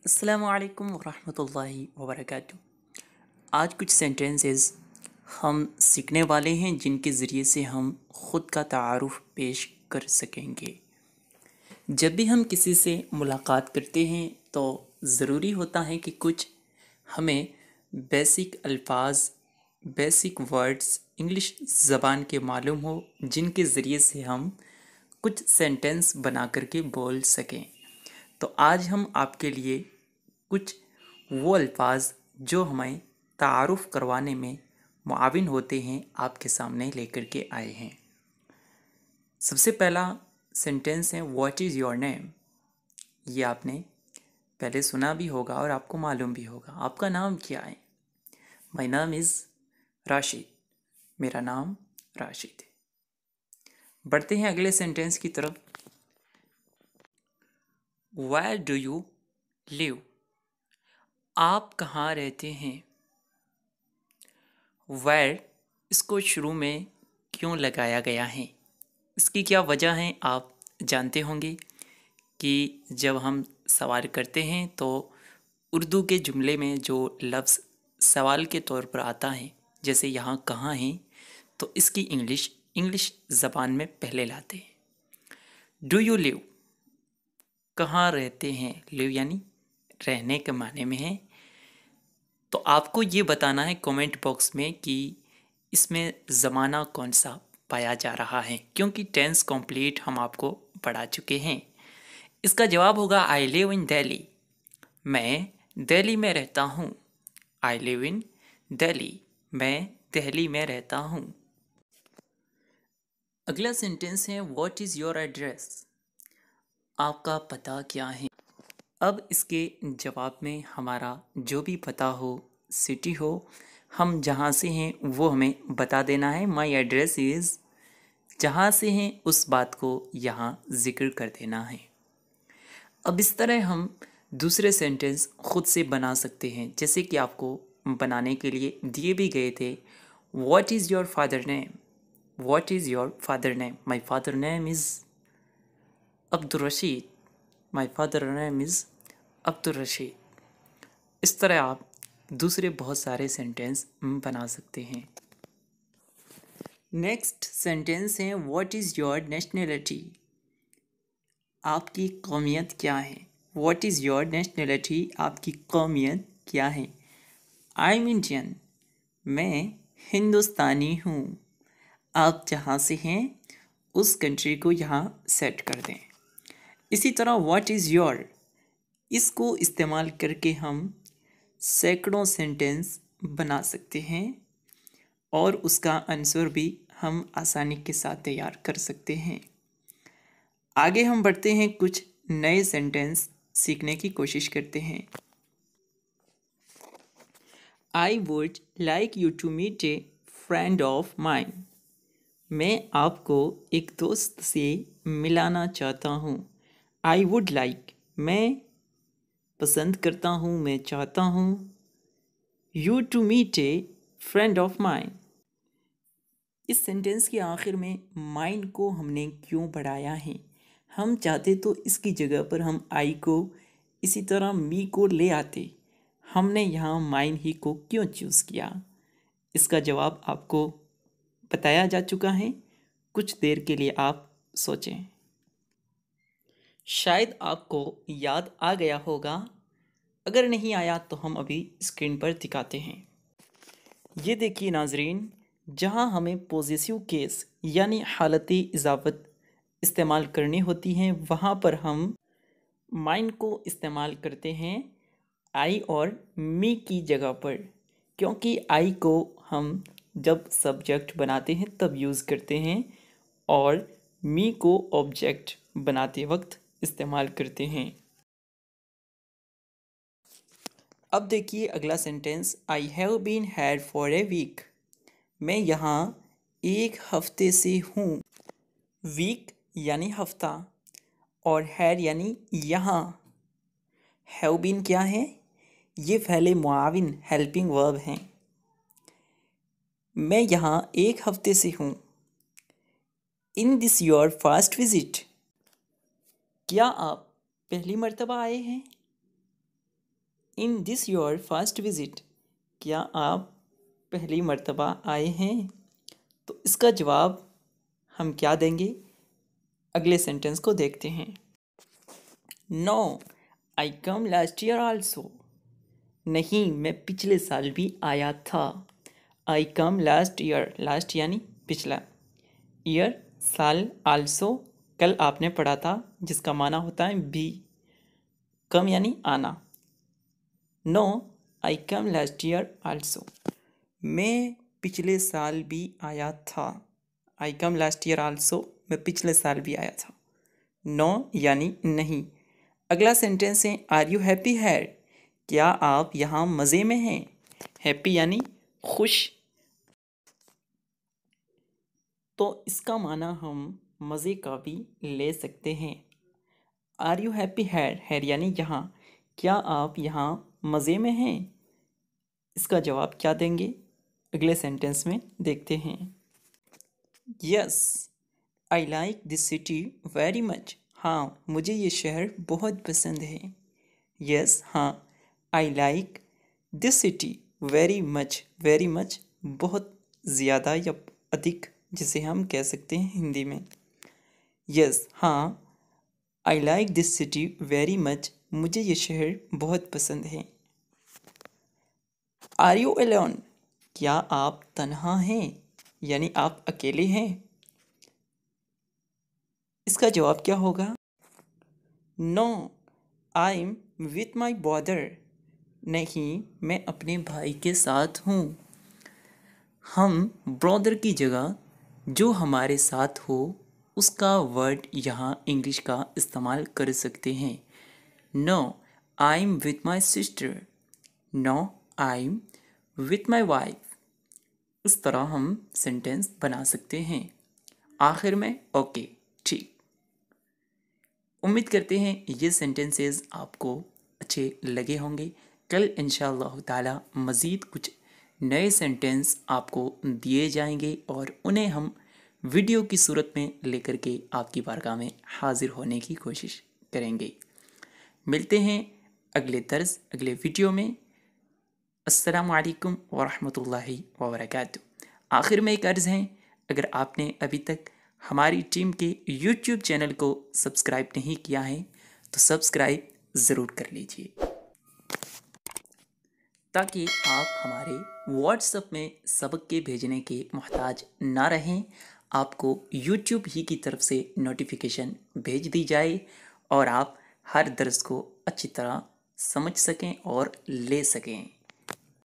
अस्सलामु अलैकुम वरहमतुल्लाहि वबरकातुह। आज कुछ सेंटेंसेस हम सीखने वाले हैं जिनके ज़रिए से हम ख़ुद का तारुफ पेश कर सकेंगे। जब भी हम किसी से मुलाकात करते हैं तो ज़रूरी होता है कि कुछ हमें बेसिक अल्फाज, बेसिक वर्ड्स इंग्लिश ज़बान के मालूम हो, जिनके ज़रिए से हम कुछ सेंटेंस बना करके बोल सकें। तो आज हम आपके लिए कुछ वो अल्फाज जो हमें तारुफ करवाने में मुआविन होते हैं आपके सामने लेकर के आए हैं। सबसे पहला सेंटेंस है व्हाट इज़ योर नेम। ये आपने पहले सुना भी होगा और आपको मालूम भी होगा। आपका नाम क्या है? माय नाम इज़ राशिद। मेरा नाम राशिद है। बढ़ते हैं अगले सेंटेंस की तरफ। Where do you live. आप कहाँ रहते हैं? वेयर इसको शुरू में क्यों लगाया गया है, इसकी क्या वजह है आप जानते होंगे कि जब हम सवाल करते हैं तो उर्दू के जुमले में जो लफ्ज़ सवाल के तौर पर आता है, जैसे यहाँ कहाँ हैं, तो इसकी इंग्लिश ज़बान में पहले लाते हैं। डू यू लिव, कहाँ रहते हैं, लिव यानी रहने के माने में है। तो आपको ये बताना है कमेंट बॉक्स में कि इसमें ज़माना कौन सा पाया जा रहा है, क्योंकि टेंस कंप्लीट हम आपको पढ़ा चुके हैं। इसका जवाब होगा आई लिव इन दिल्ली। मैं दिल्ली में रहता हूँ। आई लिव इन दिल्ली, मैं दिल्ली में रहता हूँ। अगला सेंटेंस है व्हाट इज़ योर एड्रेस। आपका पता क्या है। अब इसके जवाब में हमारा जो भी पता हो, सिटी हो, हम जहाँ से हैं वो हमें बता देना है। माई एड्रेस इज़, जहाँ से हैं उस बात को यहाँ जिक्र कर देना है। अब इस तरह हम दूसरे सेंटेंस खुद से बना सकते हैं, जैसे कि आपको बनाने के लिए दिए भी गए थे। What is your father name. What is your father name. My father name is Abdul Rashid. My father name is Abdul Rashid. इस तरह आप दूसरे बहुत सारे सेंटेंस बना सकते हैं। नेक्स्ट सेंटेंस है व्हाट इज़ योर नेशनैलिटी। आपकी कौमियत क्या है। व्हाट इज़ योर नेशनैलिटी, आपकी कौमियत क्या है। आई एम इंडियन, मैं हिंदुस्तानी हूँ। आप जहाँ से हैं उस कंट्री को यहाँ सेट कर दें। इसी तरह व्हाट इज़ योर, इसको इस्तेमाल करके हम सैकड़ों सेंटेंस बना सकते हैं और उसका आंसर भी हम आसानी के साथ तैयार कर सकते हैं। आगे हम बढ़ते हैं, कुछ नए सेंटेंस सीखने की कोशिश करते हैं। I would like you to meet a friend of mine. मैं आपको एक दोस्त से मिलाना चाहता हूँ। आई वुड लाइक, मैं पसंद करता हूँ, मैं चाहता हूँ। You to meet a friend of mine. इस सेंटेंस के आखिर में माइन को हमने क्यों बढ़ाया है। हम चाहते तो इसकी जगह पर हम आई को, इसी तरह मी को ले आते। हमने यहाँ माइन ही को क्यों चूज़ किया, इसका जवाब आपको बताया जा चुका है। कुछ देर के लिए आप सोचें, शायद आपको याद आ गया होगा। अगर नहीं आया तो हम अभी स्क्रीन पर दिखाते हैं। ये देखिए नाजरीन, जहाँ हमें पॉजेसिव केस यानी हालती इजाफत इस्तेमाल करनी होती हैं, वहाँ पर हम माइन को इस्तेमाल करते हैं आई और मी की जगह पर, क्योंकि आई को हम जब सब्जेक्ट बनाते हैं तब यूज़ करते हैं और मी को ऑब्जेक्ट बनाते वक्त इस्तेमाल करते हैं। अब देखिए अगला sentence, I have been here for a week. मैं यहाँ एक हफ्ते से हूँ। वीक यानी हफ्ता और हैर यानी यहाँ। हैव बीन क्या है, ये फ़ेले मुआविन हेल्पिंग वर्ब हैं। मैं यहाँ एक हफ्ते से हूँ। In this your first visit, क्या आप पहली मर्तबा आए हैं। In this your first visit, क्या आप पहली मर्तबा आए हैं? तो इसका जवाब हम क्या देंगे? अगले सेंटेंस को देखते हैं। नो आई कम लास्ट ईयर आल्सो, नहीं मैं पिछले साल भी आया था। आई कम लास्ट ईयर, लास्ट यानी पिछला, ईयर साल, आल्सो कल आपने पढ़ा था जिसका माना होता है भी, कम यानी आना। नो आई कम लास्ट ईयर आल्सो, मैं पिछले साल भी आया था। आई कम लास्ट ईयर आल्सो, मैं पिछले साल भी आया था। नो यानी नहीं। अगला सेंटेंस है आर यू हैप्पी है, क्या आप यहाँ मज़े में हैं? हैप्पी यानी खुश, तो इसका माना हम मज़े का भी ले सकते हैं। आर यू हैप्पी हैर यानी यहाँ, क्या आप यहाँ मज़े में हैं? इसका जवाब क्या देंगे? अगले सेंटेंस में देखते हैं। Yes I like this city very much, हाँ मुझे ये शहर बहुत पसंद है। यस हाँ, I like this city very much बहुत ज़्यादा या अधिक, जिसे हम कह सकते हैं हिंदी में। यस हाँ, I like this city very much, मुझे ये शहर बहुत पसंद है। आर यू अलोन, क्या आप तन्हा हैं यानी आप अकेले हैं? इसका जवाब क्या होगा? No I am with my brother, नहीं मैं अपने भाई के साथ हूँ। हम ब्रदर की जगह जो हमारे साथ हो उसका वर्ड यहाँ इंग्लिश का इस्तेमाल कर सकते हैं। No I am with my sister, no I am with my wife. इस तरह हम सेंटेंस बना सकते हैं। आखिर में ओके, ठीक। उम्मीद करते हैं ये सेंटेंसेस आपको अच्छे लगे होंगे। कल इंशाअल्लाह ताला मज़ीद कुछ नए सेंटेंस आपको दिए जाएंगे और उन्हें हम वीडियो की सूरत में लेकर के आपकी बारगाह में हाजिर होने की कोशिश करेंगे। मिलते हैं अगले दर्स, अगले वीडियो में। अस्सलामु अलैकुम वरहमतुल्लाहि वबरकातुहू। आखिर में एक अर्ज़ है, अगर आपने अभी तक हमारी टीम के YouTube चैनल को सब्सक्राइब नहीं किया है तो सब्सक्राइब ज़रूर कर लीजिए, ताकि आप हमारे WhatsApp में सबक के भेजने के मोहताज ना रहें। आपको YouTube ही की तरफ से नोटिफिकेशन भेज दी जाए और आप हर दर्स को अच्छी तरह समझ सकें और ले सकें।